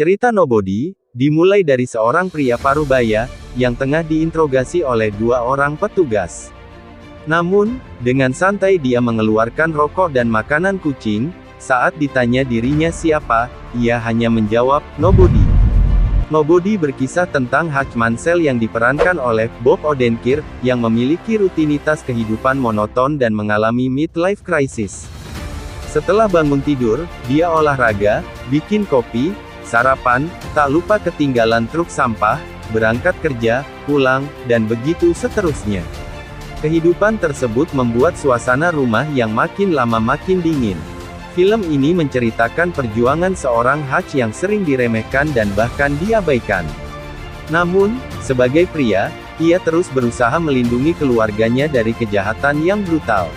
Cerita Nobody, dimulai dari seorang pria parubaya, yang tengah diinterogasi oleh dua orang petugas. Namun, dengan santai dia mengeluarkan rokok dan makanan kucing. Saat ditanya dirinya siapa, ia hanya menjawab, Nobody. Nobody berkisah tentang Hutch Mansell yang diperankan oleh Bob Odenkirk, yang memiliki rutinitas kehidupan monoton dan mengalami midlife crisis. Setelah bangun tidur, dia olahraga, bikin kopi, sarapan, tak lupa ketinggalan truk sampah, berangkat kerja, pulang, dan begitu seterusnya. Kehidupan tersebut membuat suasana rumah yang makin lama makin dingin. Film ini menceritakan perjuangan seorang Hutch yang sering diremehkan dan bahkan diabaikan. Namun, sebagai pria, ia terus berusaha melindungi keluarganya dari kejahatan yang brutal.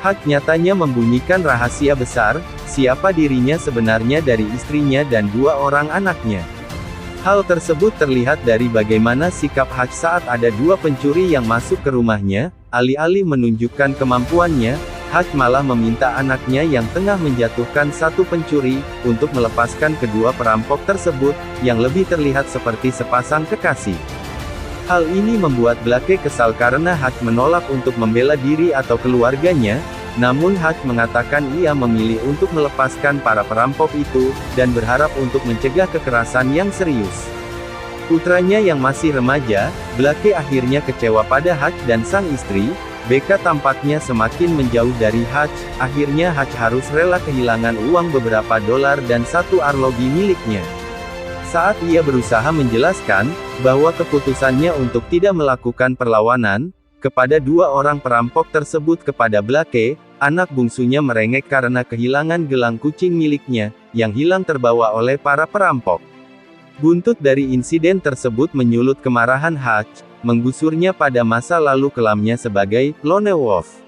Hutch nyatanya membunyikan rahasia besar, siapa dirinya sebenarnya dari istrinya dan dua orang anaknya. Hal tersebut terlihat dari bagaimana sikap Hutch saat ada dua pencuri yang masuk ke rumahnya. Alih-alih menunjukkan kemampuannya, Hutch malah meminta anaknya yang tengah menjatuhkan satu pencuri, untuk melepaskan kedua perampok tersebut, yang lebih terlihat seperti sepasang kekasih. Hal ini membuat Blake kesal karena Hutch menolak untuk membela diri atau keluarganya, namun Hutch mengatakan ia memilih untuk melepaskan para perampok itu, dan berharap untuk mencegah kekerasan yang serius. Putranya yang masih remaja, Blake akhirnya kecewa pada Hutch dan sang istri. Becca tampaknya semakin menjauh dari Hutch. Akhirnya Hutch harus rela kehilangan uang beberapa dolar dan satu arloji miliknya. Saat ia berusaha menjelaskan bahwa keputusannya untuk tidak melakukan perlawanan kepada dua orang perampok tersebut kepada Blake, anak bungsunya merengek karena kehilangan gelang kucing miliknya yang hilang terbawa oleh para perampok. Buntut dari insiden tersebut menyulut kemarahan Hutch, menggusurnya pada masa lalu kelamnya sebagai lone wolf.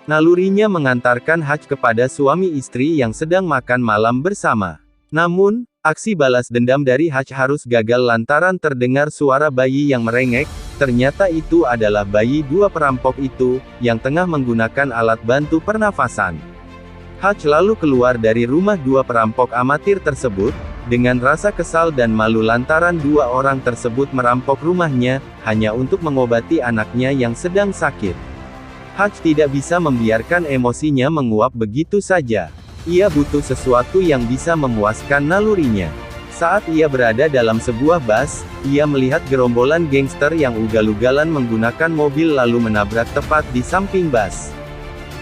Nalurinya mengantarkan Hutch kepada suami istri yang sedang makan malam bersama. Namun, aksi balas dendam dari Hutch harus gagal lantaran terdengar suara bayi yang merengek. Ternyata itu adalah bayi dua perampok itu, yang tengah menggunakan alat bantu pernafasan. Hutch lalu keluar dari rumah dua perampok amatir tersebut, dengan rasa kesal dan malu lantaran dua orang tersebut merampok rumahnya, hanya untuk mengobati anaknya yang sedang sakit. Hutch tidak bisa membiarkan emosinya menguap begitu saja. Ia butuh sesuatu yang bisa memuaskan nalurinya. Saat ia berada dalam sebuah bus, ia melihat gerombolan gangster yang ugal-ugalan menggunakan mobil lalu menabrak tepat di samping bus.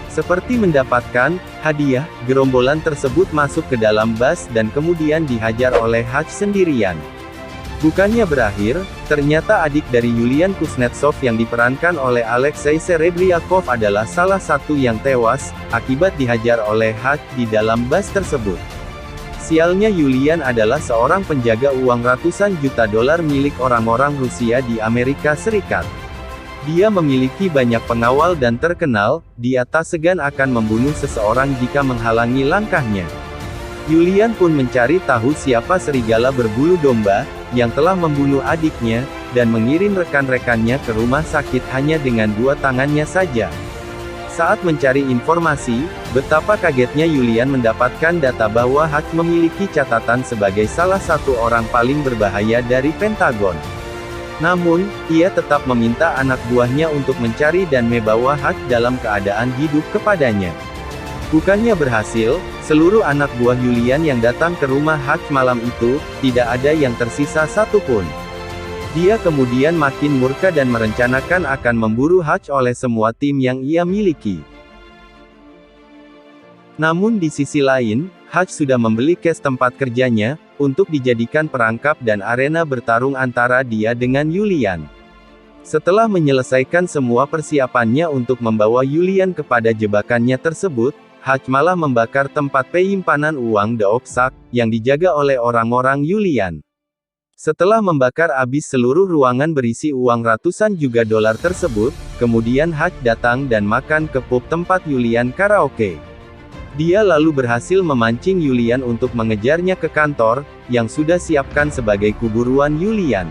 Seperti mendapatkan hadiah, gerombolan tersebut masuk ke dalam bus dan kemudian dihajar oleh Hutch sendirian. Bukannya berakhir, ternyata adik dari Yulian Kuznetsov yang diperankan oleh Alexei Serebryakov adalah salah satu yang tewas, akibat dihajar oleh Hutch di dalam bus tersebut. Sialnya Yulian adalah seorang penjaga uang ratusan juta dolar milik orang-orang Rusia di Amerika Serikat. Dia memiliki banyak pengawal dan terkenal, dia tak segan akan membunuh seseorang jika menghalangi langkahnya. Yulian pun mencari tahu siapa serigala berbulu domba, yang telah membunuh adiknya, dan mengirim rekan-rekannya ke rumah sakit hanya dengan dua tangannya saja. Saat mencari informasi, betapa kagetnya Yulian mendapatkan data bahwa Hutch memiliki catatan sebagai salah satu orang paling berbahaya dari Pentagon. Namun, ia tetap meminta anak buahnya untuk mencari dan membawa Hutch dalam keadaan hidup kepadanya. Bukannya berhasil, seluruh anak buah Yulian yang datang ke rumah Hutch malam itu, tidak ada yang tersisa satupun. Dia kemudian makin murka dan merencanakan akan memburu Hutch oleh semua tim yang ia miliki. Namun di sisi lain, Hutch sudah membeli case tempat kerjanya, untuk dijadikan perangkap dan arena bertarung antara dia dengan Yulian. Setelah menyelesaikan semua persiapannya untuk membawa Yulian kepada jebakannya tersebut, Hutch malah membakar tempat penyimpanan uang The Oxac, yang dijaga oleh orang-orang Yulian. Setelah membakar habis seluruh ruangan berisi uang ratusan juta dolar tersebut, kemudian Hutch datang dan makan ke pub tempat Yulian karaoke. Dia lalu berhasil memancing Yulian untuk mengejarnya ke kantor, yang sudah siapkan sebagai kuburuan Yulian.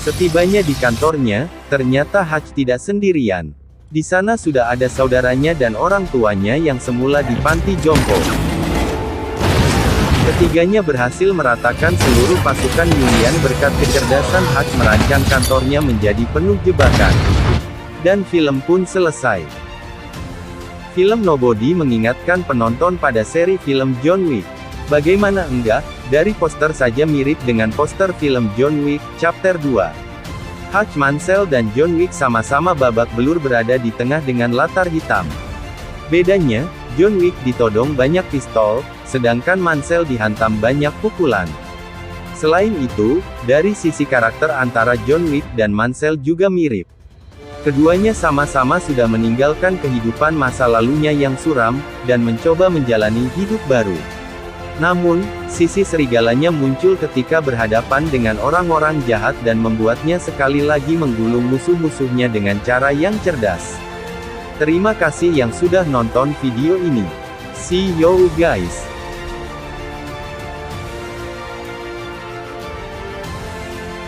Setibanya di kantornya, ternyata Hutch tidak sendirian. Di sana sudah ada saudaranya dan orang tuanya yang semula di panti jompo. Ketiganya berhasil meratakan seluruh pasukan Yulian berkat kecerdasan Hutch merancang kantornya menjadi penuh jebakan. Dan film pun selesai. Film Nobody mengingatkan penonton pada seri film John Wick. Bagaimana enggak, dari poster saja mirip dengan poster film John Wick, Chapter 2. Hutch Mansell dan John Wick sama-sama babak belur berada di tengah dengan latar hitam. Bedanya, John Wick ditodong banyak pistol, sedangkan Mansell dihantam banyak pukulan. Selain itu, dari sisi karakter antara John Wick dan Mansell juga mirip. Keduanya sama-sama sudah meninggalkan kehidupan masa lalunya yang suram, dan mencoba menjalani hidup baru. Namun, sisi serigalanya muncul ketika berhadapan dengan orang-orang jahat dan membuatnya sekali lagi menggulung musuh-musuhnya dengan cara yang cerdas. Terima kasih yang sudah nonton video ini. See you guys.